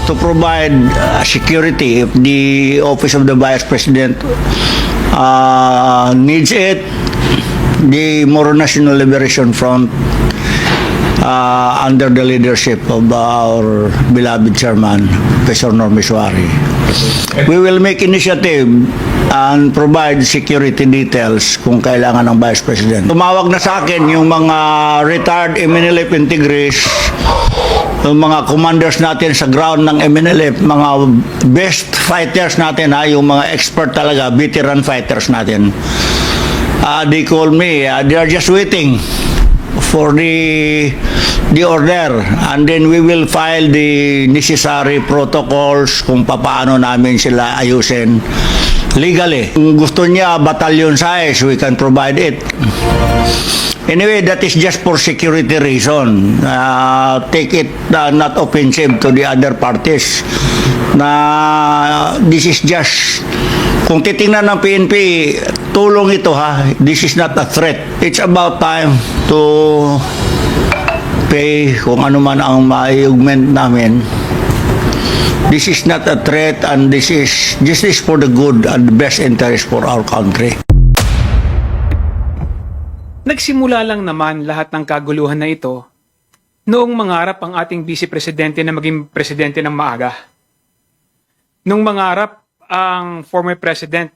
to provide security if the office of the Vice President needs it. The Moro National Liberation Front under the leadership of our beloved chairman, Professor Norm Misuari. We will make initiative and provide security details kung kailangan ng Vice President. Tumawag na sa akin yung mga retired MNLF integris, yung mga commanders natin sa ground ng MNLF, mga best fighters natin, yung mga expert talaga, veteran fighters natin. They call me, they are just waiting for the order, and then we will file the necessary protocols kung paano namin sila ayusin legally. Kung gusto niya battalion size, we can provide it. Anyway, that is just for security reason. Take it not offensive to the other parties. Na this is just, kung titingnan ng PNP, tulong ito ha. This is not a threat. It's about time to pay kung ano man ang ma-augment namin. This is not a threat, and this is for the good and the best interest for our country. Nagsimula lang naman lahat ng kaguluhan na ito noong mangarap ang ating Vice Presidente na maging presidente ng maaga. Nung mangarap ang former president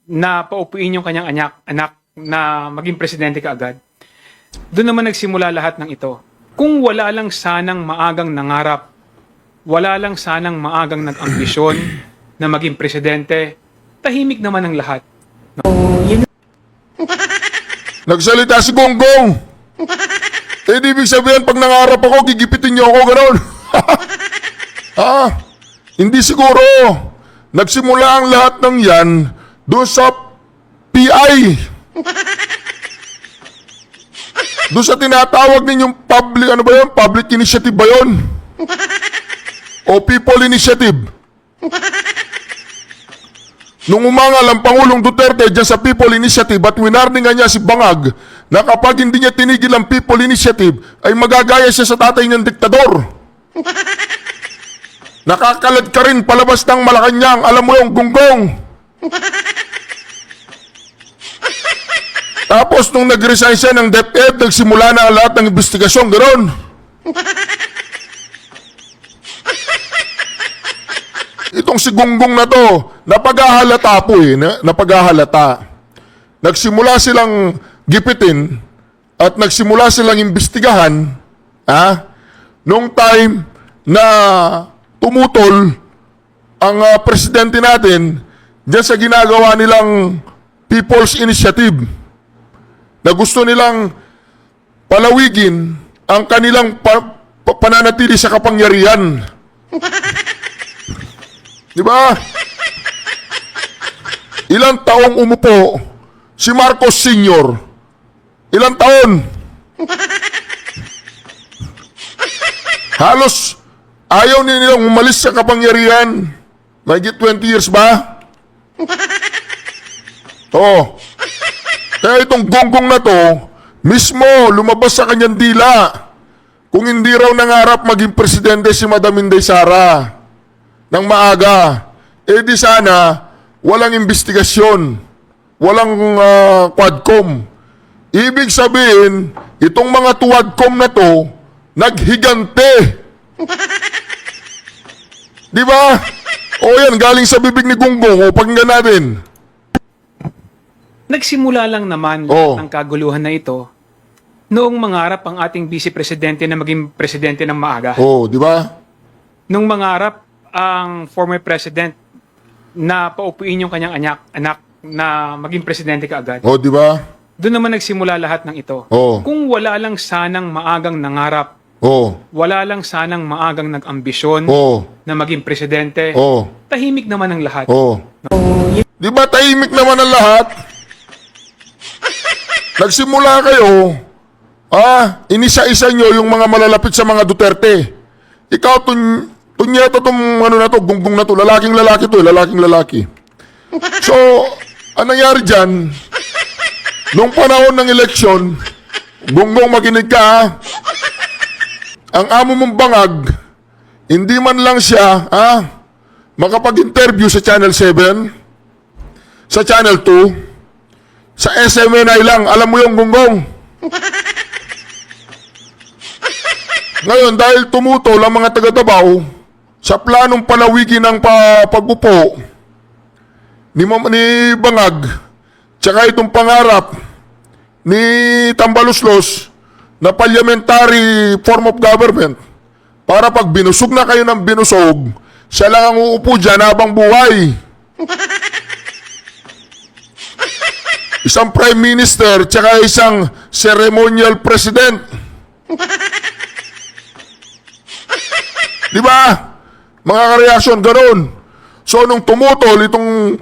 na paupuin yung kanyang anak na maging presidente kaagad. Doon naman nagsimula lahat ng ito. Kung wala lang sanang maagang nangarap, wala lang sanang maagang nag-ambisyon na maging presidente, tahimik naman ang lahat. Nagsalita si Gonggong. Eh, di ibig sabihin, pag nangarap ako, gigipitin niyo ako, gano'n. Hindi siguro. Nagsimula ang lahat ng yan doon sa PI. Doon sa tinatawag ninyong public, ano ba yun? Public initiative ba yun? O people initiative? Nung umangal ang Pangulong Duterte dyan sa People Initiative at winarningan niya si Bangag na kapag hindi niya tinigil ang People Initiative ay magagaya siya sa tatay niyang diktador. Nakakalad ka rin palabas ng Malacanang, alam mo yung Gonggong. Tapos nung nag-resign siya ng DepEd, nagsimula na ang lahat ng investigasyon, gano'n. Itong si Gonggong na to, napaghahalata po napaghahalata. Nagsimula silang gipitin at nagsimula silang imbestigahan, nung time na tumutol ang presidente natin dyan sa ginagawa nilang People's Initiative na gusto nilang palawigin ang kanilang pananatili sa kapangyarihan. Di ba? Ilang taong umupo si Marcos Sr.? Ilang taon? Halos ayaw nilang umalis sa kapangyarihan. Mahigit 20 years ba? Oo. Kaya itong Gonggong na to, mismo lumabas sa kanyang dila. Kung hindi raw nangarap maging presidente si Madam Inday Sara ng maaga, eh di sana walang investigasyon, walang quadcom. Ibig sabihin, itong mga tuwadcom na to, naghigante. Di ba? O yan, galing sa bibig ni Gonggong, o pakinggan natin. Nagsimula lang naman lahat ng kaguluhan na ito noong mangarap ang ating Vice Presidente na maging presidente ng maaga. Di ba? Nung mangarap ang former president na paupuin yung kanyang anak na maging presidente kaagad. Di ba? Doon naman nagsimula lahat ng ito. Kung wala lang sanang maagang nangarap, wala lang sanang maagang nag-ambisyon na maging presidente, tahimik naman ang lahat. Di ba tahimik naman ang lahat? Nagsimula kayo, inisa-isa nyo yung mga malalapit sa mga Duterte. Ikaw, tunyeta itong Gonggong na to, lalaking-lalaki to, lalaking-lalaki. So, ang nangyari dyan, nung panahon ng eleksyon, Gonggong, makinig ka, ang amo mong Bangag, hindi man lang siya, makapag-interview sa Channel 7, sa Channel 2, sa SMNI lang, alam mo yung gunggong. Ngayon, dahil tumutol ang mga taga-Davao sa planong palawigin ng pag-upo ni Bangag, tsaka itong pangarap ni Tambaluslos na parliamentary form of government, para pag binusog na kayo ng binusog, siya lang ang uupo dyan habang buhay. Isang prime minister tsaka isang ceremonial president. Di ba? Mga kareaksyon, ganun. So, nung tumutol itong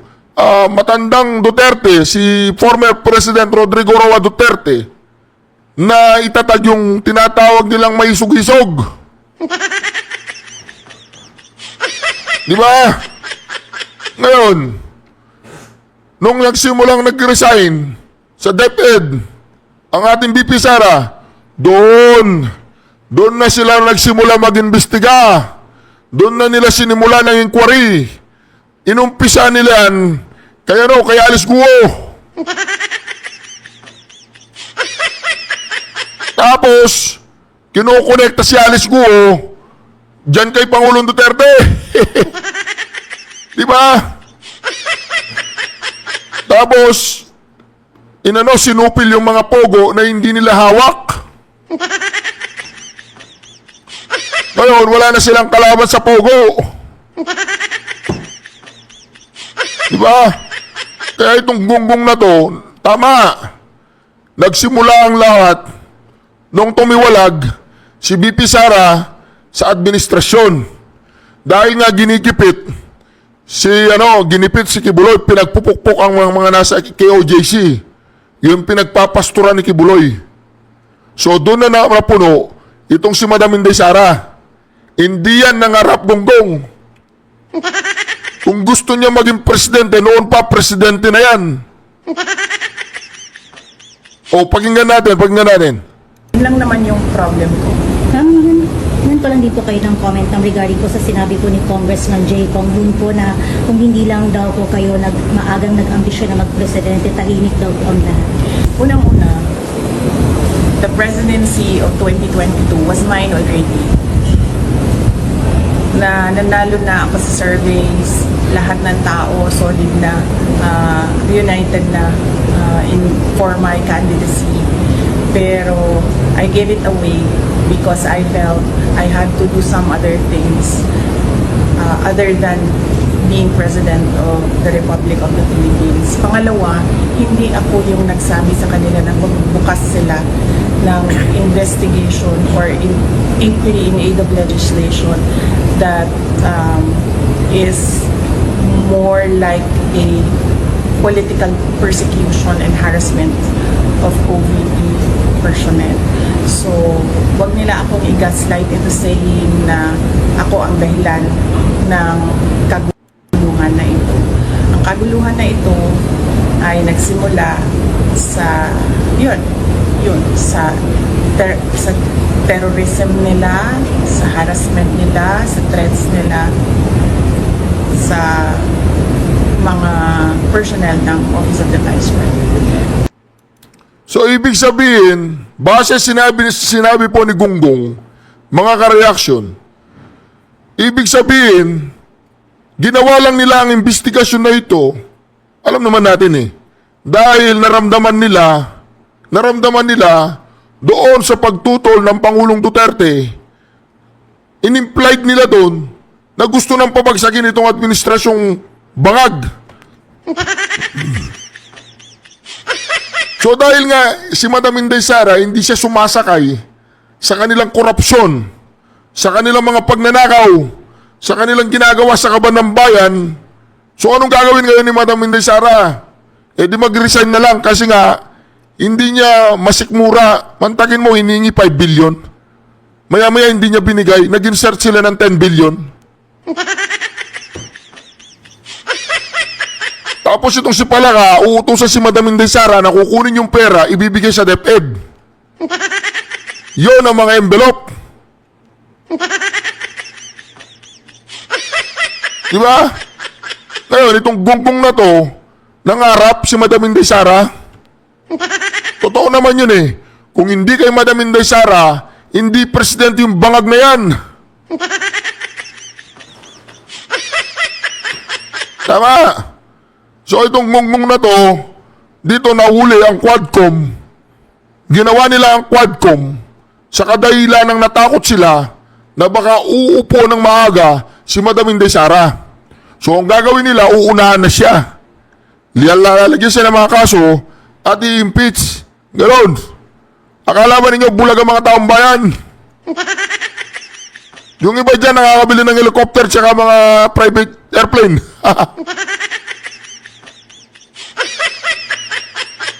matandang Duterte, si former President Rodrigo Roa Duterte, na itatag yung tinatawag nilang maisog-isog. Di ba? Ngayon, nung nagsimulang nag-resign sa DepEd, ang ating VP Sara, doon na sila nagsimula mag-imbestiga. Doon na nila sinimula ng inquiry. Inumpisa nila yan, kay Alice Guo. Tapos, kinukonekta si Alice Guo dyan kay Pangulong Duterte. Di ba? Tapos, sinupil yung mga pogo na hindi nila hawak. Ngayon, wala na silang kalaban sa pogo. Diba? Kaya itong gunggong na to, tama. Nagsimula ang lahat nung tumiwalag si BP Sara sa administrasyon. Dahil nga ginipit si Kibuloy, pinagpupukpok ang mga nasa KOJC. Yung pinagpapasturan ni Kibuloy. So doon na napuno itong si Madam Inday Sara. Hindi yan nangarap gunggong. Kung gusto niya maging presidente, noon pa presidente na yan. Pakinggan natin. Yun lang naman yung problem ko. Ngayon pa lang dito kayo ng comment regarding po sa sinabi po ni Congressman Jay Kong Yun po na kung hindi lang daw po kayo maagang nag-ambisyon na mag-presidente, tahimik daw po ang lahat. Unang-una, the presidency of 2022 was mine already. Na nanalo na ako sa surveys, lahat ng tao solid na, united na for my candidacy. Pero I gave it away because I felt I had to do some other things other than being President of the Republic of the Philippines. Pangalawa, hindi ako yung nagsabi sa kanila na magbukas sila ng investigation or inquiry in aid of legislation that is more like a political persecution and harassment of OVP personnel. So, wag nila akong i-gaslight into saying na ako ang dahilan ng kaguluhan na ito. Ang kaguluhan na ito ay nagsimula sa sa terrorism nila, sa harassment nila, sa threats nila sa mga personnel ng Office of the Vice President. So, ibig sabihin, base sinabi po ni Gunggong, mga ka-reaction, ibig sabihin, ginawa lang nila ang investigasyon na ito, alam naman natin dahil naramdaman nila doon sa pagtutol ng Pangulong Duterte, in-implied nila doon na gusto nang pabagsakin itong administrasyong Bangag. So dahil nga si Madam Inday Sara hindi siya sumasakay sa kanilang korupsyon, sa kanilang mga pagnanakaw, sa kanilang ginagawa sa kaban ng bayan, so anong gagawin ngayon ni Madam Inday Sara? Di mag-resign na lang kasi nga hindi niya masikmura. Mantakin mo, hiningi 5 billion. Maya-maya hindi niya binigay. Nag-insert sila ng 10 billion. Tapos itong si Palaka, uutusan si Madam Inday Sara na kukunin yung pera, ibibigay sa DepEd. Yun ang mga envelope. Di ba? Ngayon, itong gonggong na to, nangarap si Madam Inday Sara. Totoo naman yun eh. Kung hindi kay Madam Inday Sara, hindi presidente yung bangag na yan. Tama. So itong gonggong na to, dito nahuli ang Quadcom. Ginawa nila ang Quadcom sa kadahilan ng natakot sila na baka uupo ng maaga si Madam Inday Sara. So ang gagawin nila, uunahan na siya. Lalagyan siya ng mga kaso at i-impeach. Ganon. Akala ba ninyo bulag ang mga taong bayan? Yung iba dyan nakakabili ng helicopter tsaka mga private airplane.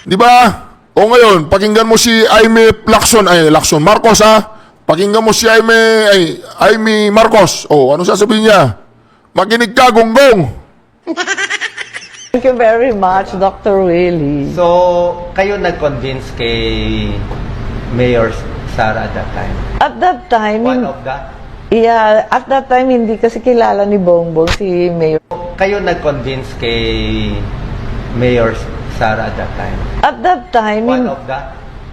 Di ba? O ngayon, pakinggan mo si Aimee Marcos ha? Pakinggan mo si Aimee Marcos. O, ano sasabihin niya? Makinig ka, gonggong. Thank you very much, Dr. Willie. So, kayo nag-convince kay Mayor Sara at that time? At that time, One of the? yeah, at that time, hindi kasi kilala ni Bongbong si Mayor. Kayo nag-convince kay Mayor Sara at that time? At that time, One of the?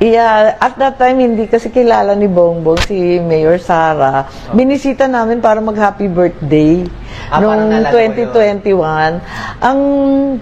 yeah, at that time, hindi kasi kilala ni Bongbong si Mayor Sara. Binisita namin para mag-happy birthday. Parang Noong naalala ko 2021, ang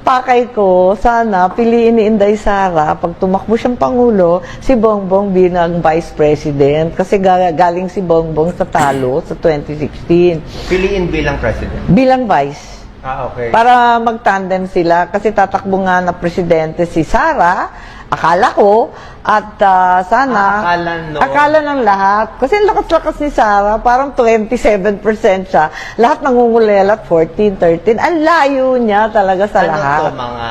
pakay ko, sana piliin ni Inday Sara, pag tumakbo siyang Pangulo, si Bongbong bilang Vice President. Kasi galing si Bongbong sa talo sa 2016. Piliin bilang president? Bilang Vice. Okay. Para mag-tandem sila. Kasi tatakbo nga na presidente si Sara, akala ko, at sana, akala ng lahat. Kasi ang lakas-lakas ni Sara, parang 27% siya. Lahat nangungulelat, 14, 13. Ang layo niya talaga sa lahat. Ano to, mga...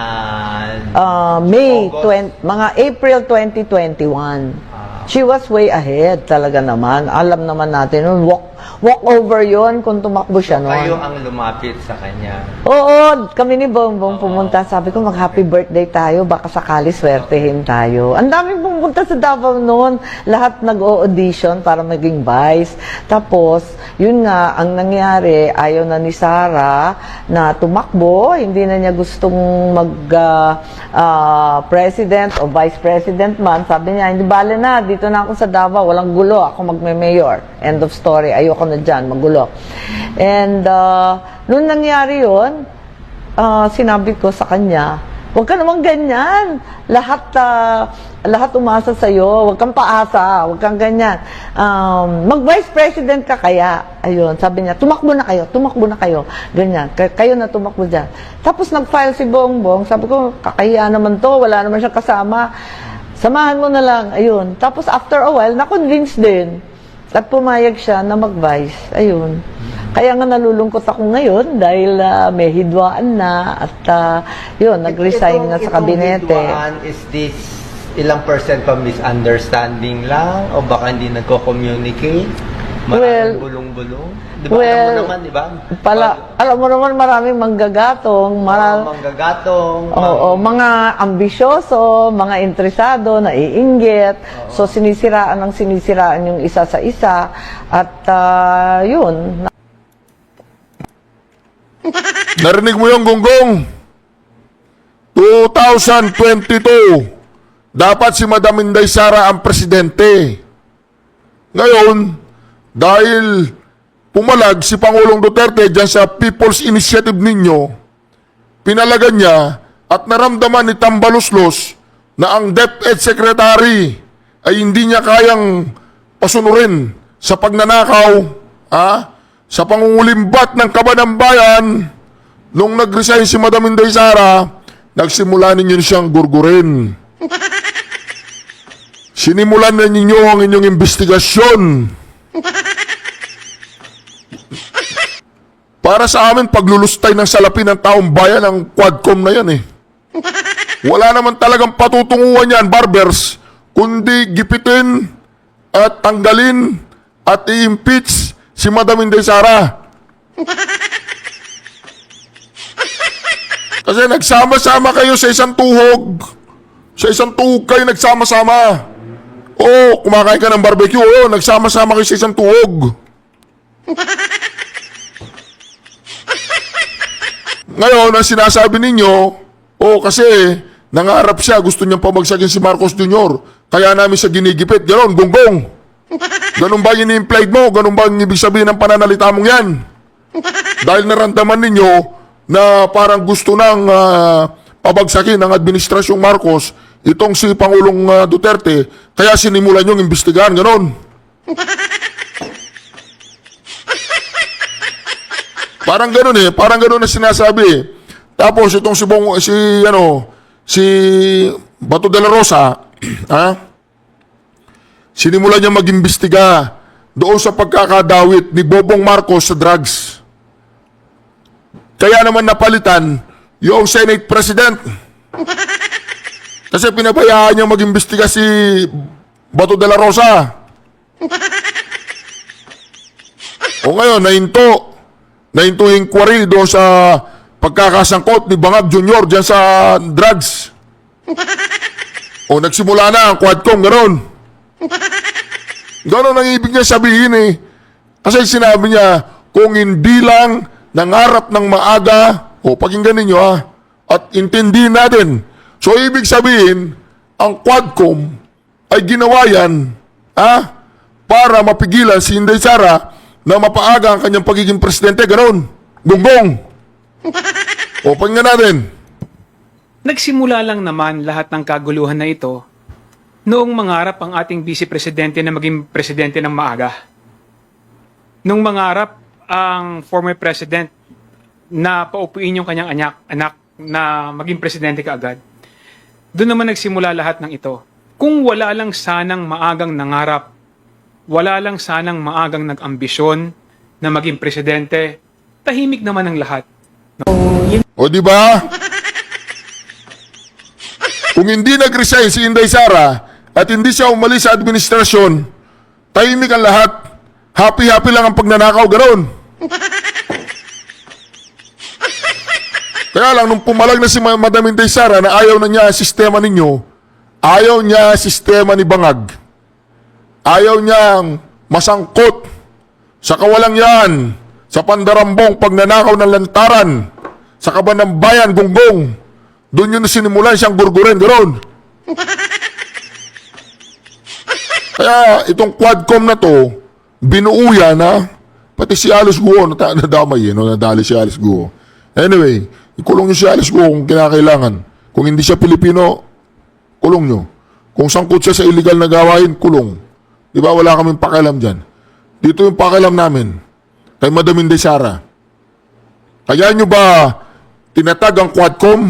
Mga April 2021. She was way ahead talaga naman. Alam naman natin, walk over yon kung tumakbo siya noon. Kayo ang lumapit sa kanya. Oo, kami ni Bongbong pumunta. Sabi ko, mag-happy birthday tayo. Baka sakali swertehin tayo. Ang daming pumunta sa Davao noon. Lahat nag-o-audition para maging vice. Tapos, yun nga, ang nangyari, ayaw na ni Sara na tumakbo. Hindi na niya gustong mag-president o vice president man. Sabi niya, hindi bale na. Dito na ako sa Davao. Walang gulo. Ako magme-mayor. End of story. Ayoko na dyan. Magulo. And, nung nangyari yun, sinabi ko sa kanya, huwag ka naman ganyan. Lahat umasa sa'yo. Huwag kang paasa. Huwag kang ganyan. Mag-vice president ka kaya. Ayun, sabi niya, tumakbo na kayo. Ganyan. Kayo na tumakbo dyan. Tapos nag-file si Bongbong. Sabi ko, kakahiya naman to. Wala naman siyang kasama. Samahan mo na lang. Ayun. Tapos after a while, na-convince din. At pumayag siya na mag-vice. Ayun. Kaya nga nalulungkot ako ngayon dahil may hidwaan na at yun, nag-resign na sa kabinete. Itong is this ilang percent pa misunderstanding lang o baka hindi nagko-communicate? Maraming bulong-bulong? Di ba? Alam mo naman, di ba? Alam mo naman maraming manggagatong. Manggagatong. Oo, mga ambisyoso, mga interesado, naiinggit. So, sinisiraan yung isa sa isa. At yun. Narinig mo yung gonggong? 2022, dapat si Madam Inday Sara ang presidente. Ngayon, dahil pumalag si Pangulong Duterte dyan sa People's Initiative ninyo, pinalagan niya at naramdaman ni Tambaluslos na ang DepEd Secretary ay hindi niya kayang pasunurin sa pagnanakaw, sa pangungulimbat ng kaban ng bayan. Nung nag-resign si Madam Inday Sara, nagsimula ninyo siyang gurgurin. Sinimulan na ninyo ang inyong investigasyon. Para sa amin, paglulustay ng salapi ng taong bayan ang Quadcom na yan eh. Wala naman talagang patutunguhan yan, barbers, kundi gipitin at tanggalin at i-impeach si Madam Inday Sara. Kasi nagsama-sama kayo sa isang tuhog. Sa isang tuhog kayo nagsama-sama. Oo, kumakain ka ng barbecue. Oo, nagsama-sama kayo sa isang tuhog. Ngayon, ang sinasabi ninyo, kasi nangarap siya, gusto niyang pamagsakin si Marcos Jr. Kaya namin siya ginigipit. Ganon, gonggong. Ganon ba yung implied mo? Ganon ba yung ibig sabihin ng pananalita mong yan? Dahil naramdaman ninyo na parang gusto nang pabagsakin ng administrasyong Marcos itong si Pangulong Duterte, kaya sinimulan yung imbestigahan, ganon. Parang ganon parang ganon na sinasabi. Tapos itong si Bato de la Rosa, sinimulan niya mag-imbestiga doon sa pagkakadawit ni Bobong Marcos sa drugs. Kaya naman napalitan yung Senate President. Kasi pinabayaan niya mag-imbestiga si Bato de la Rosa. O ngayon, nahinto yung inquiry doon sa pagkakasangkot ni Bangag Jr. dyan sa drugs. O nagsimula na ang Quadcom, gano'n. Gano'n ang ibig niya sabihin Kasi sinabi niya, kung hindi lang nangarap ng maaga, pakinggan ninyo at intindihin natin. So ibig sabihin, ang Quadcom ay ginawa yan para mapigilan si Inday Sara na mapaaga ang kanyang pagiging presidente, gano'n. Gunggong. Pakinggan natin. Nagsimula lang naman lahat ng kaguluhan na ito noong mangarap ang ating Vice Presidente na maging presidente ng maaga. Nung mangarap ang former president na paupuin yung kanyang anak na maging presidente kaagad. Doon naman nagsimula lahat ng ito. Kung wala lang sanang maagang nangarap, wala lang sanang maagang nag-ambisyon na maging presidente, tahimik naman ang lahat. O di ba? Kung hindi nag-resign si Inday Sara at hindi siya umalis sa administrasyon, tahimik ang lahat. Happy-happy lang ang pagnanakaw, ganoon. Kaya lang, nung pumalag na si Madam Inday Sara na ayaw na niya ang sistema ninyo, ayaw niya sistema ni Bangag, ayaw niyang masangkot sa kawalang yan, sa pandarambong pagnanakaw ng lantaran, sa kaban ng bayan, gunggong. Doon yun na sinimulan siyang gurgurin, ganoon. Kaya itong Quadcom na to, binuo yan pati si Alice Guo, nadamay nadali si Alice Guo. Anyway, ikulong nyo si Alice Guo kung kinakailangan. Kung hindi siya Pilipino, kulong nyo. Kung sangkot siya sa illegal na gawain, kulong. Di ba wala kaming pakialam dyan? Dito yung pakialam namin kay Madam Inday Sara. Kaya nyo ba tinatag ang Quadcom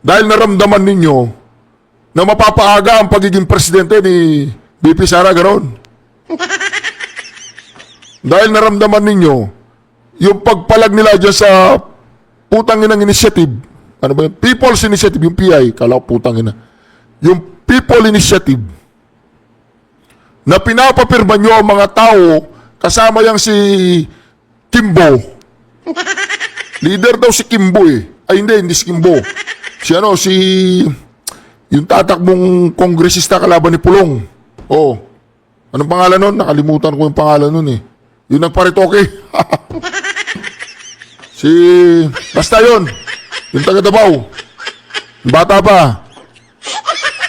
dahil naramdaman ninyo na mapapaaga ang pagiging presidente ni BP Sara, ganoon? Dahil naramdaman ninyo yung pagpalag nila dyan sa putang inang initiative. Ano ba yun? People's Initiative, yung PI. Kala ko putang ina. Yung People Initiative na pinapapirma nyo ang mga tao kasama yang si Kimbo. Leader daw si Kimbo Ay hindi si Kimbo. Yung tatakbong kongresista kalaban ni Pulong. Anong pangalan nun? Nakalimutan ko yung pangalan nun Yung nagparitoke. Basta yun. Yung taga Davao. Bata pa.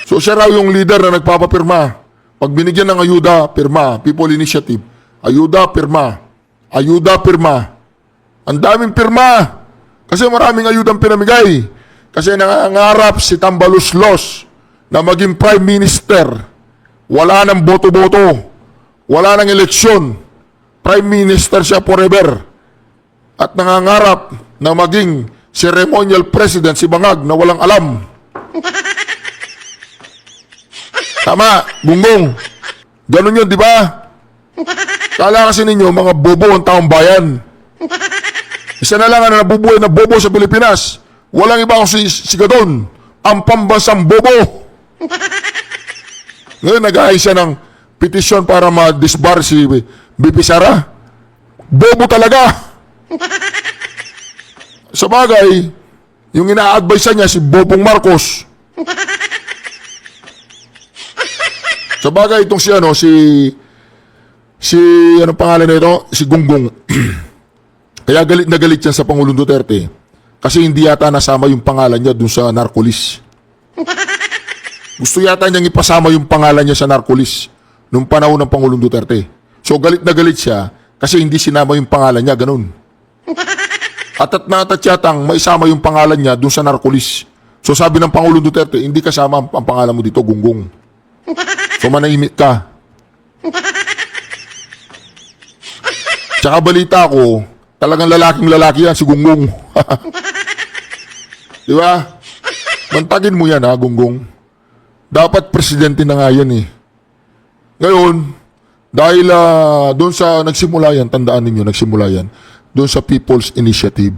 So siya raw yung leader na nagpapapirma. Pag binigyan ng ayuda, pirma. People Initiative. Ayuda, pirma. Ayuda, pirma. Ang daming pirma. Kasi maraming ayudang pinamigay. Kasi nangangarap si Tambaluslos na maging Prime Minister. Wala nang boto-boto. Wala nang eleksyon. Prime Minister siya forever. At nangangarap na maging ceremonial president si Bangag na walang alam. Tama, gunggong. Ganun yun, di ba? Kala kasi ninyo, mga bobo ang taong bayan. Isa na lang ang nabubuhay na bobo sa Pilipinas. Walang iba kung si Gadon. Ang pambansang bobo. Ngayon, nag-aay siya ng petisyon para ma-disbar si BP Sara. Bobo talaga. Sa bagay, yung ina-advise niya si Bobong Marcos. Sa bagay, itong ano pangalan nito? Si Gunggong. Kaya galit na galit yan sa Pangulong Duterte. Kasi hindi yata nasama yung pangalan niya dun sa narcolis. Gusto yata niyang ipasama yung pangalan niya sa narcolis nung panahon ng Pangulong Duterte. So galit na galit siya kasi hindi sinama yung pangalan niya, ganun. At yatang maisama yung pangalan niya dun sa narcolis. So sabi ng Pangulong Duterte, hindi kasama ang pangalan mo dito, gunggong. So manahimik ka. Tsaka balita ko, talagang lalaking lalaki yan, si Gunggong. Di ba? Mantagin mo yan ha, Gunggong. Dapat presidente na nga yan eh. Ngayon, dahil doon sa nagsimula yan, tandaan ninyo, nagsimula yan, doon sa People's Initiative,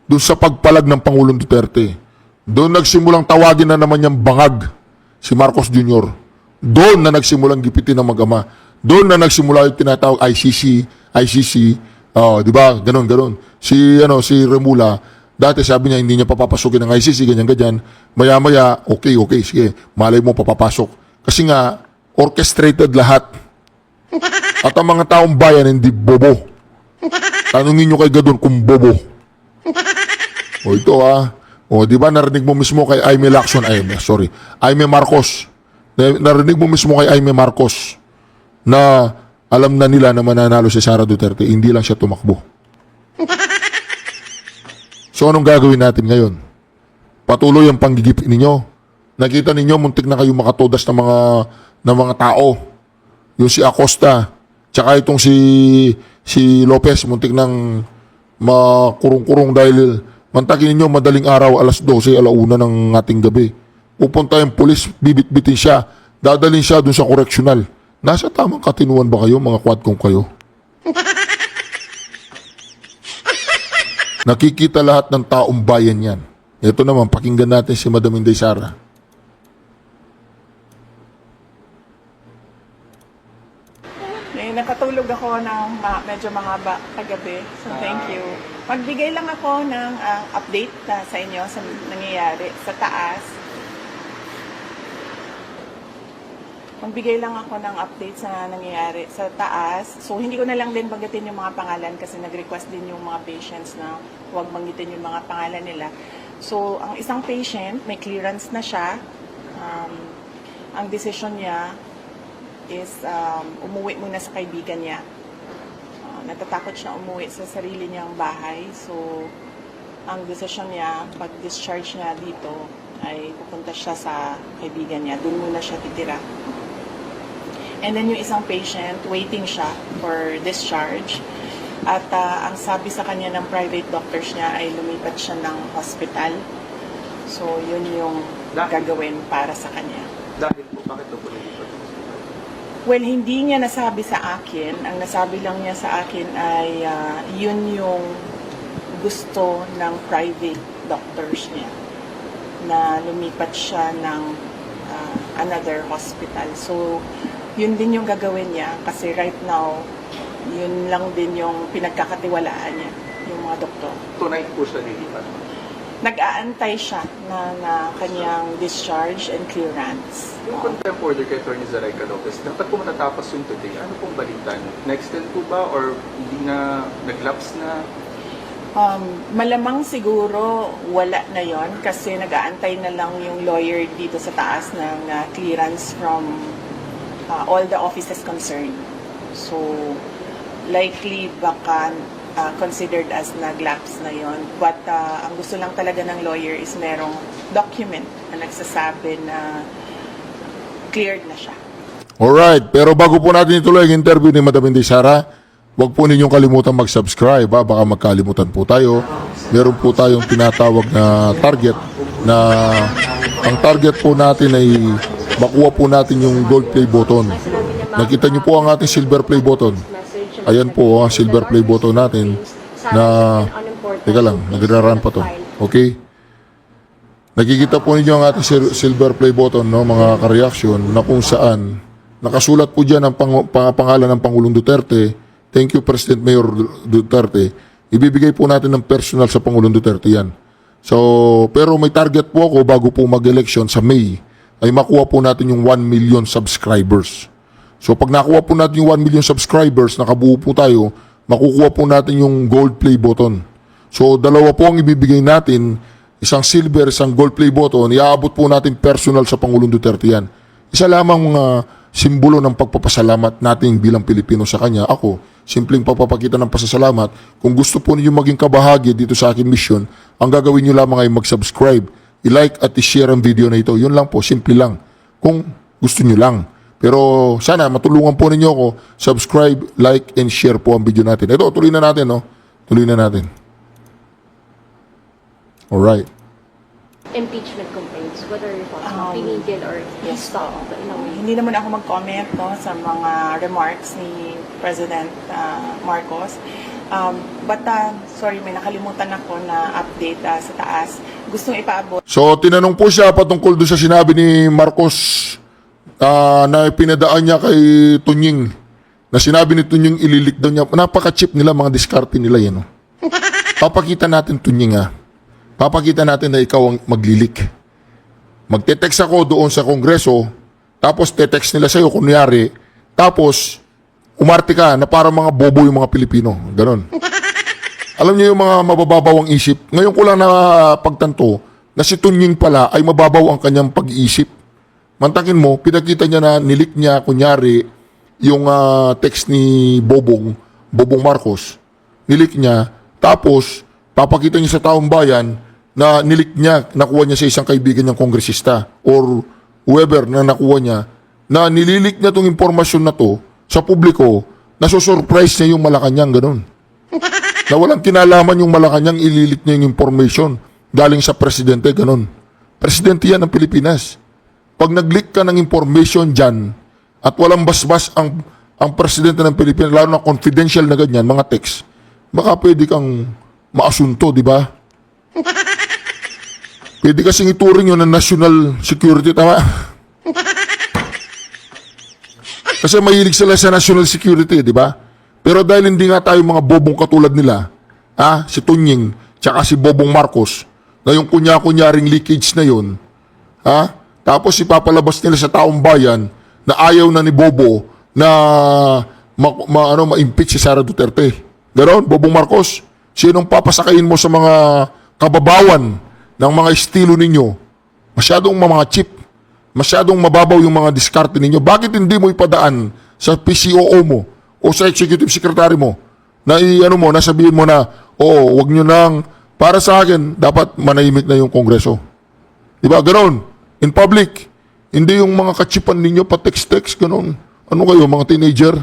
doon sa pagpalag ng Pangulong Duterte, doon nagsimulang tawagin na naman niyang bangag si Marcos Jr. Doon na nagsimulang gipitin ng mag-ama. Doon na nagsimula yung tinatawag ICC, di ba? Ganon. Si Remula, dati sabi niya hindi niya papapasukin ng ICC, ganyan. Maya-maya, okay, sige, malay mo papapasok. Kasi nga, orchestrated lahat. At ang mga taong bayan hindi bobo. Tanungin niyo kay Gadon kung bobo. O ito O di ba narinig mo mismo kay Aimee Marcos. Narinig mo mismo kay Aimee Marcos na alam na nila na mananalo si Sara Duterte, hindi lang siya tumakbo. So anong gagawin natin ngayon? Patuloy ang panggigip ninyo. Nakita ninyo, muntik na kayo makatodas ng mga tao. Yung si Acosta, tsaka itong si Lopez, muntik nang makurong-kurong dahil mantakin ninyo, madaling araw, alas 12, alauna ng ating gabi. Pupunta yung pulis, bibit-bitin siya, dadalhin siya dun sa correctional. Nasa tamang katinuan ba kayo, mga quadcom kayo? Nakikita lahat ng taong bayan yan. Ito naman, pakinggan natin si Madam Inday Sara. Nakatulog ako ng medyo mahaba kagabi. So thank you. Magbigay lang ako ng update sa inyo sa nangyayari sa taas. Magbigay lang ako ng update sa nangyayari sa taas. So, hindi ko na lang din banggitin yung mga pangalan kasi nag-request din yung mga patients na huwag banggitin yung mga pangalan nila. So, ang isang patient, may clearance na siya. Ang decision niya is umuwi muna sa kaibigan niya. Natatakot siya umuwi sa sarili niyang bahay. So, ang decision niya, pag-discharge niya dito, ay pupunta siya sa kaibigan niya. Doon muna siya titira. And then yung isang patient, waiting siya for discharge. At ang sabi sa kanya ng private doctors niya ay lumipat siya ng hospital. So yun yung gagawin para sa kanya. Dahil po, bakit po lumipat? Well, hindi niya nasabi sa akin. Ang nasabi lang niya sa akin ay yun yung gusto ng private doctors niya. Na lumipat siya ng another hospital. So, yun din yung gagawin niya kasi right now, yun lang din yung pinagkakatiwalaan niya, yung mga doktor. Tonight po siya lilipat. Nag-aantay siya na kanyang discharge and clearance. Yung contempt order kay Atty. Zaraika Lopez, dapat po matatapos yung today. Ano pong balitan? Na-extend po ba or hindi na nag-lapse na? Malamang siguro wala na yon kasi nag-aantay na lang yung lawyer dito sa taas ng clearance from all the offices concerned. So, likely baka considered as nag-lapse na yon. But ang gusto lang talaga ng lawyer is merong document na nagsasabi na cleared na siya. Alright, pero bago po natin ituloy ang interview ni Madam Inday Sara, huwag po ninyong kalimutan mag-subscribe, baka magkalimutan po tayo. Meron po tayong tinatawag na target na ang target po natin ay makuha po natin yung gold play button. Nakita niyo po ang ating silver play button. Ayan po ang silver play button natin na, teka lang, nagra-run pa to. Okay? Nakikita po ninyo ang ating silver play button, no, mga ka-reaction, na kung saan nakasulat po dyan ang pangalan ng Pangulong Duterte. Thank you, President Mayor Duterte. Ibibigay po natin ng personal sa Pangulong Duterte yan. So, pero may target po ako bago po mag-election sa May, ay makuha po natin yung 1 million subscribers. So, pag nakuha po natin yung 1 million subscribers, nakabuo po tayo, makukuha po natin yung gold play button. So, dalawa po ang ibibigay natin, isang silver, isang gold play button, iaabot po natin personal sa Pangulong Duterte yan. Isa lamang mga simbolo ng pagpapasalamat natin bilang Pilipino sa kanya. Ako, simpleng pagpapakita ng pasasalamat. Kung gusto po ninyo maging kabahagi dito sa aking mission, ang gagawin nyo lamang ay mag-subscribe, i-like at i-share ang video na ito. Yun lang po, simple lang. Kung gusto nyo lang. Pero sana matulungan po ninyo ako, subscribe, like, and share po ang video natin. Ito, tuloy na natin, no? Tuloy na natin. Alright. Impeachment complaints, whether your thoughts on pinigil or stop in a way. Hindi naman ako mag-comment no, sa mga remarks ni President Marcos. Sorry, may nakalimutan ako na update sa taas. Gustong ipaabot. So, tinanong po siya patungkol doon sa sinabi ni Marcos na pinadaan niya kay Tunying. Na sinabi ni Tunying ililik daw niya. Napaka-cheap nila, mga diskarte nila yan. No? Papakita natin, Tunying, ha. Papakita natin na ikaw ang maglilik. Magte-text ako doon sa Kongreso, tapos te-text nila sa'yo, kunyari, tapos umarte ka na para mga bobo yung mga Pilipino. Ganon. Alam niyo yung mga mabababaw ang isip. Ngayon ko lang na pagtanto na si Tunying pala ay mababaw ang kanyang pag-iisip. Mantakin mo, pinakita niya na nilik niya, kunyari, yung text ni Bobong Marcos. Nilik niya, tapos papakita niya sa taong bayan na nilik niya, nakuha niya sa isang kaibigan niyang kongresista or whoever na nakuha niya, na nililik niya itong impormasyon na to sa publiko, nasusurprise niya yung Malacanang, ganun. Na walang kinalaman yung Malacanang, ililik niya yung information galing sa presidente, ganun. Presidente yan ng Pilipinas. Pag nag-leak ka ng information dyan at walang basbas ang presidente ng Pilipinas, lalo na confidential na ganyan, mga text, baka pwede kang maasunto, di ba? Pwede kasing ituring yun ng national security, tama? Kasi mahilig sila sa national security, di ba? Pero dahil hindi nga tayo mga bobong katulad nila, si Tunying, tsaka si Bobong Marcos, na yung kunya-kunyaring leakage na yun, tapos ipapalabas nila sa taong bayan na ayaw na ni Bobo na ma-impeach si Sara Duterte. Ganon, Bobong Marcos, sinong papasakayin mo sa mga kababawan ng mga estilo ninyo? Masyadong mga cheap, masyadong mababaw yung mga diskarte ninyo. Bakit hindi mo ipadaan sa PCOO mo o sa executive secretary mo na nasabihin mo na, wag nyo nang, para sa akin, dapat manahimik na yung Kongreso. Diba? Ganon. In public. Hindi yung mga kachipan ninyo pa text-text, ganon. Ano kayo, mga teenager?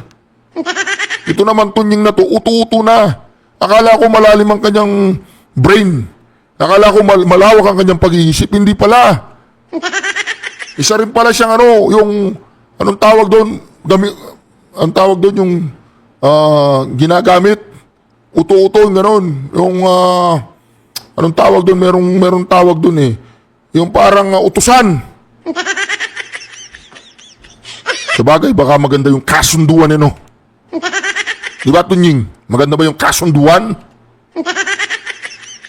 Ito naman, Tunying na to, utu-utu na. Akala ko malalim ang kanyang brain. Akala ko malawak ang kanyang pag-iisip. Hindi pala. Isa rin pala siyang anong tawag doon? Ang tawag doon yung ginagamit. Utu-utu, gano'n. Yung, anong tawag doon? Merong tawag doon eh. Yung parang utusan. Sabagay, baka maganda yung kasunduan eh, no? Di ba, Tunying? Maganda ba yung kasunduan?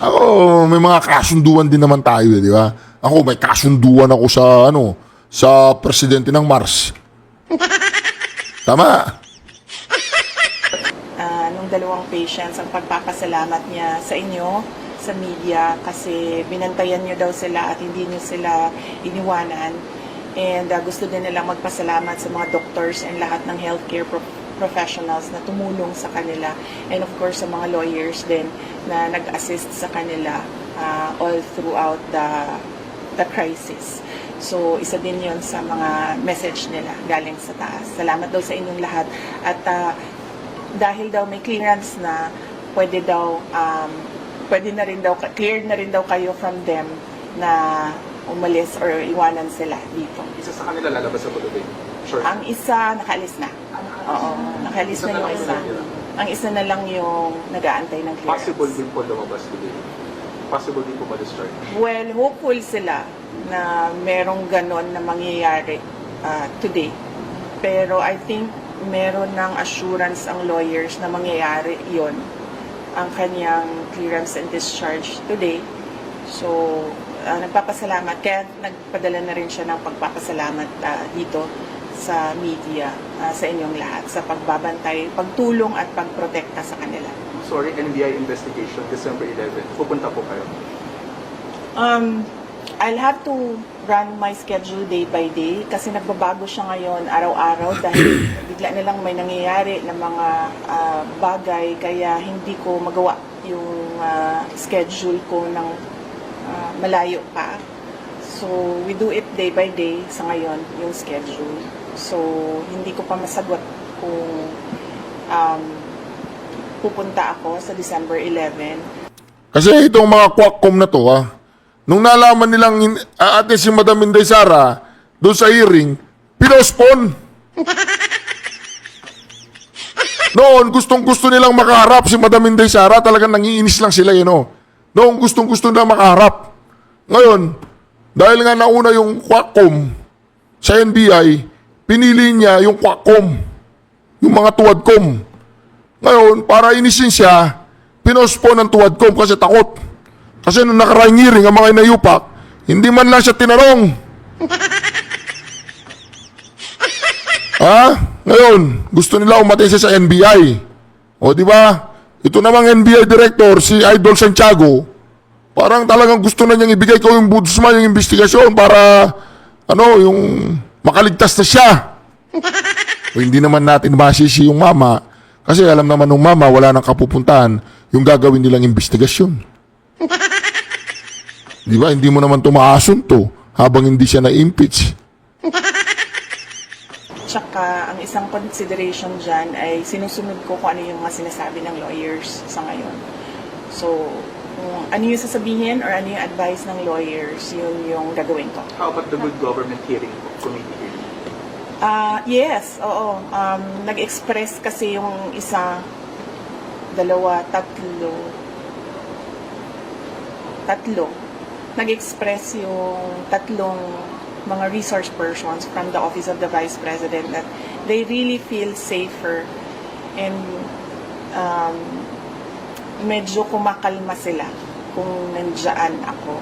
Ako, may mga kasunduan din naman tayo, di ba? Ako, may kasunduan ako sa presidente ng Mars. Tama. Nung dalawang patients, ang pagpapasalamat niya sa inyo, sa media, kasi binantayan niyo daw sila at hindi niyo sila iniwanan. And gusto din nilang magpasalamat sa mga doctors and lahat ng healthcare professionals na tumulong sa kanila. And of course, sa mga lawyers din na nag-assist sa kanila all throughout the crisis. So, isa din yon sa mga message nila galing sa taas. Salamat daw sa inyong lahat. At dahil daw may clearance na, cleared na rin daw kayo from them na umalis or iwanan sila dito. Isa sa kanila lalabas sa Bulubay. Sure. Ang isa, nakaalis na. Oo, nakaalis na yung isa. Ang isa na lang yung nag-aantay ng clearance. Possible din po lumabas today. Possible din po ma-discharge. Well, hopeful sila na merong ganon na mangyayari today. Pero I think meron ng assurance ang lawyers na mangyayari yon, ang kanyang clearance and discharge today. So, nagpapasalamat. Kaya nagpadala na rin siya ng pagpapasalamat dito sa media, sa inyong lahat, sa pagbabantay, pagtulong at pagprotekta sa kanila. NBI investigation, December 11, pupunta po kayo? I'll have to run my schedule day by day kasi nagbabago siya ngayon araw-araw dahil bigla na lang may nangyayari na mga bagay kaya hindi ko magawa yung schedule ko ng malayo pa. So, we do it day by day sa ngayon, yung schedule. So, hindi ko pa masagot kung pupunta ako sa December 11. Kasi itong mga quackcom na to, nung nalaman nilang ate si Madam Inday Sara doon sa hearing, pinospon. Noon, gustong-gusto nilang makaharap si Madam Inday Sara, talagang nangiinis lang sila, Noon, gustong-gusto nilang makaharap. Ngayon, dahil nga nauna yung quackcom sa NBI, pinili niya yung quackcom, yung mga tuwadcom. Ngayon, para inisin siya, pinospon ng tuwadcom kasi takot. Kasi nung nakaraang hearing, ang mga inayupak, hindi man lang siya tinanong. Ngayon, gusto nila umatin siya sa NBI. O, di ba? Ito namang NBI director, si Idol Santiago, parang talagang gusto na niyang ibigay ko yung Budsman, yung investigasyon para, yung makaligtas na siya. O, hindi naman natin masisi yung mama, kasi alam naman ng mama, wala nang kapupuntahan yung gagawin nilang investigasyon. Di ba? Hindi mo naman tumaasunto habang hindi siya na-impeach. Tsaka, ang isang consideration dyan ay sinusunod ko kung ano yung mga sinasabi ng lawyers sa ngayon. So, kung ano yung sasabihin or ano yung advice ng lawyers, yun yung gagawin ko. How about the Good Government hearing po, committee hearing? Yes, oo. Nag-express kasi yung isa, dalawa, tatlo. Nag-express yung tatlong mga resource persons from the Office of the Vice President that they really feel safer and medyo kumakalma sila kung nandiyan ako.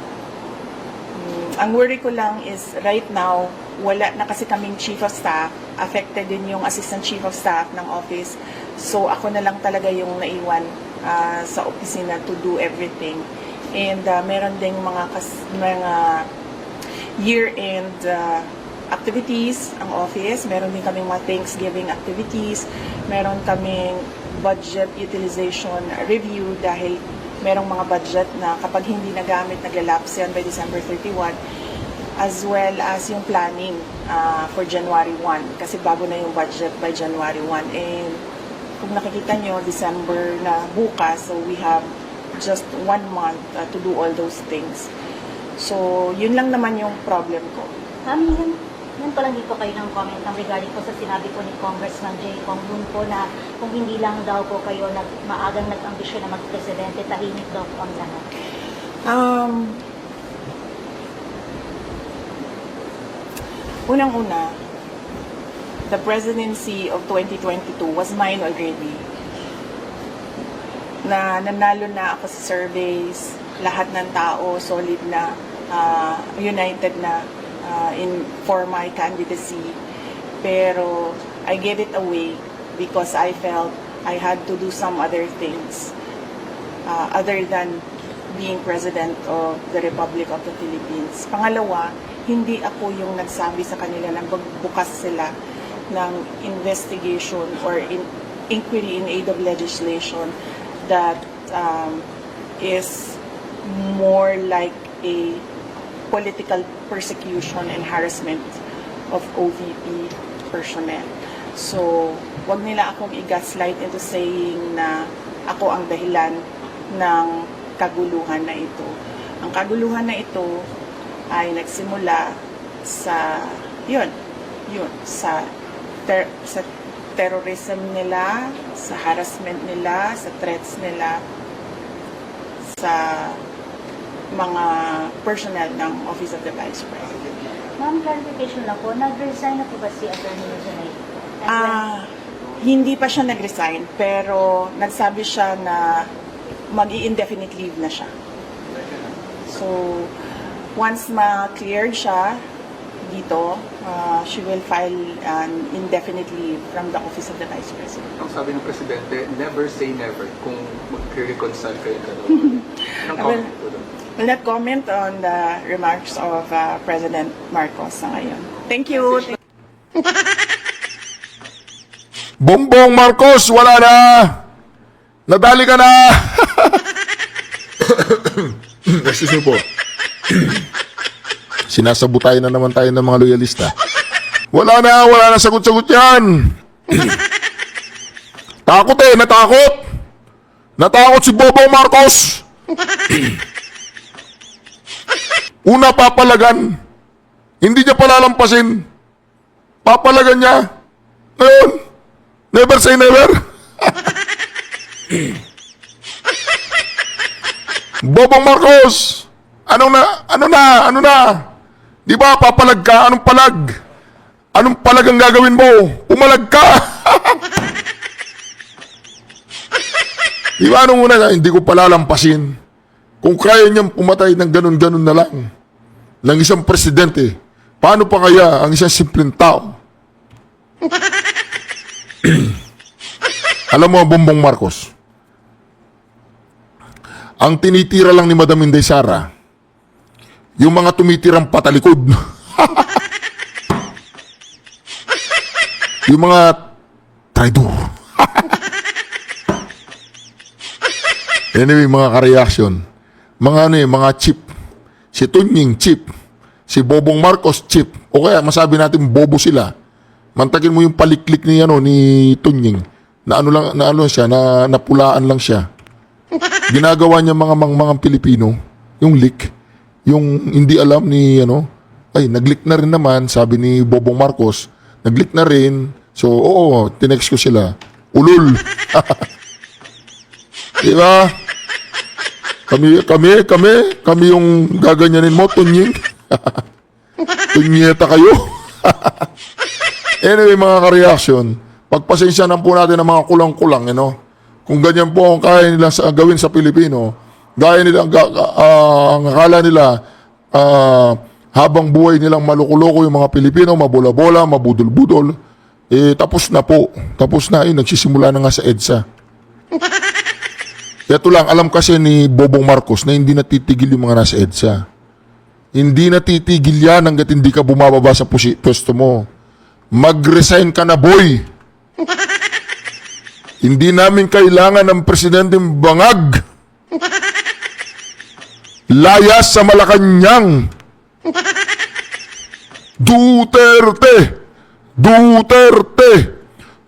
Ang worry ko lang is right now, wala na kasi kaming Chief of Staff, affected din yung Assistant Chief of Staff ng office. So ako na lang talaga yung naiwan sa opisina to do everything. And meron ding mga year-end activities ang office. Meron din kaming mga Thanksgiving activities. Meron kaming budget utilization review dahil merong mga budget na kapag hindi nagamit, naglalapse yan by December 31. As well as yung planning for January 1. Kasi bago na yung budget by January 1. And kung nakikita nyo, December na bukas, so we have just 1 month to do all those things. So, yun lang naman yung problem ko. Yan pa lang dito kayo ng comment regarding po sa sinabi po ni Congressman J. Kong Moon po na kung hindi lang daw po kayo maagang nag-ambisyon na mag-presidente, tahimik daw po ang lahat. Unang-una, the presidency of 2022 was mine already. Na nanalo na ako sa surveys, lahat ng tao solid na, united na for my candidacy. Pero I gave it away because I felt I had to do some other things other than being President of the Republic of the Philippines. Pangalawa, hindi ako yung nagsabi sa kanila na magbukas sila ng investigation or inquiry in aid of legislation that is more like a political persecution and harassment of OVP personnel. So, wag nila akong i-gaslight into saying na ako ang dahilan ng kaguluhan na ito. Ang kaguluhan na ito ay nagsimula sa sa terrorism nila, sa harassment nila, sa threats nila sa mga personnel ng Office of the Vice President. Ma'am, clarification lang po, nag-resign na po ba si Atty. Junay? Hindi pa siya nag-resign, pero nagsabi siya na mag-i-indefinite leave na siya. So, once ma-cleared siya, dito, she will file an indefinite leave from the Office of the Vice President. Ang sabi ng Presidente, never say never kung mag-reconcile kayo dalawa. Anong I will- comment po doon? Will not comment on the remarks of President Marcos sa ngayon. Thank you. Bongbong Marcos, wala na! Nadali ka na! Excuse me po. Sinasabutayan na naman tayo ng mga loyalista. Wala na sagot-sagot yan! Takot natakot! Natakot si Bongbong Marcos! Una, papalagan. Hindi niya palalampasin. Papalagan niya. Ngayon, never say never. Bongbong Marcos, ano na? Di ba papalag ka? Anong palag? Anong palag ang gagawin mo? Pumalag ka. Di ba anong una? Hindi ko palalampasin. Kung kaya niyang pumatay ng ganun-ganun na lang ng isang presidente, paano pa kaya ang isang simpleng tao? Alam mo, Bongbong Marcos, ang tinitira lang ni Madam Inday Sara, yung mga tumitirang patalikod. Yung mga traidor. Anyway, mga ka-reaction, mga chip. Si Tunying, chip. Si Bongbong Marcos, chip. O kaya, masabi natin, bobo sila. Mantagin mo yung paliklik ni Tunying. Na napulaan lang siya. Ginagawa niya mga Pilipino, yung leak, yung hindi alam ni, nag-leak na rin naman, sabi ni Bongbong Marcos, nag-leak na rin. So, oo, tinext ko sila. Ulul. Diba? Kami yung gaganyanin mo, Tunying. Tunyeta kayo. Anyway, mga ka-reaction, pagpasensya na po natin ang mga kulang-kulang, Kung ganyan po ang kaya nila gawin sa Pilipino, gaya nila, ang akala nila, habang buhay nilang malukuloko yung mga Pilipino, mabola-bola, mabudol-budol, tapos na po. Tapos na, nagsisimula na nga sa EDSA. Ito lang, alam kasi ni Bongbong Marcos na hindi natitigil yung mga nasa EDSA. Hindi natitigil yan hanggat hindi ka bumababa sa pwesto mo. Mag-resign ka na, boy! Hindi namin kailangan ng presidenteng bangag. Layas sa Malacanang. Duterte. Duterte.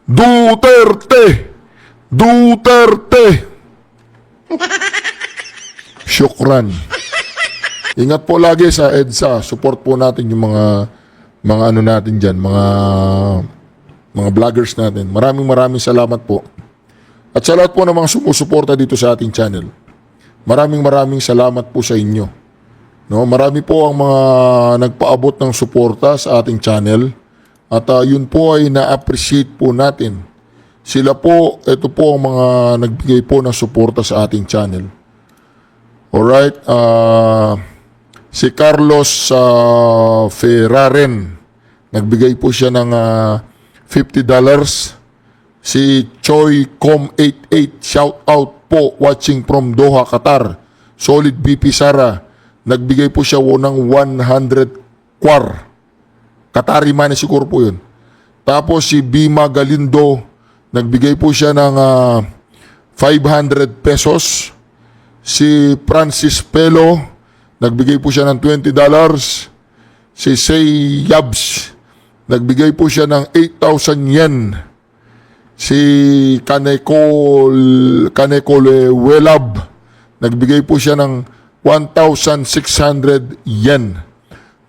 Duterte. Duterte. Syukran. Ingat po lagi sa EDSA. Support po natin yung mga ano natin dyan, mga vloggers natin. Maraming salamat po. At sa lahat po ng mga sumusuporta dito sa ating channel, maraming salamat po sa inyo. Marami po ang mga nagpaabot ng suporta sa ating channel at yun po ay na-appreciate po natin. Sila po, ito po ang mga nagbigay po ng suporta sa ating channel. Alright, si Carlos Ferraren, nagbigay po siya ng $50. Si Choi Com88, shout out po, watching from Doha, Qatar. Solid BP Sara, nagbigay po siya ng 100 kwar. Qatari money siguro po yun. Tapos si Bima Galindo, nagbigay po siya ng 500 pesos. Si Francis Pelo, nagbigay po siya ng $20. Si Say Yabs, nagbigay po siya ng 8,000 yen. Si Kanekole Welab, nagbigay po siya ng 1,600 yen.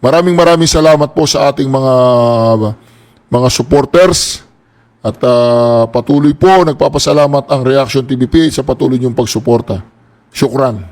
Maraming salamat po sa ating mga supporters. At patuloy po nagpapasalamat ang Reaction TVP sa patuloy niyong pagsuporta. Syukran.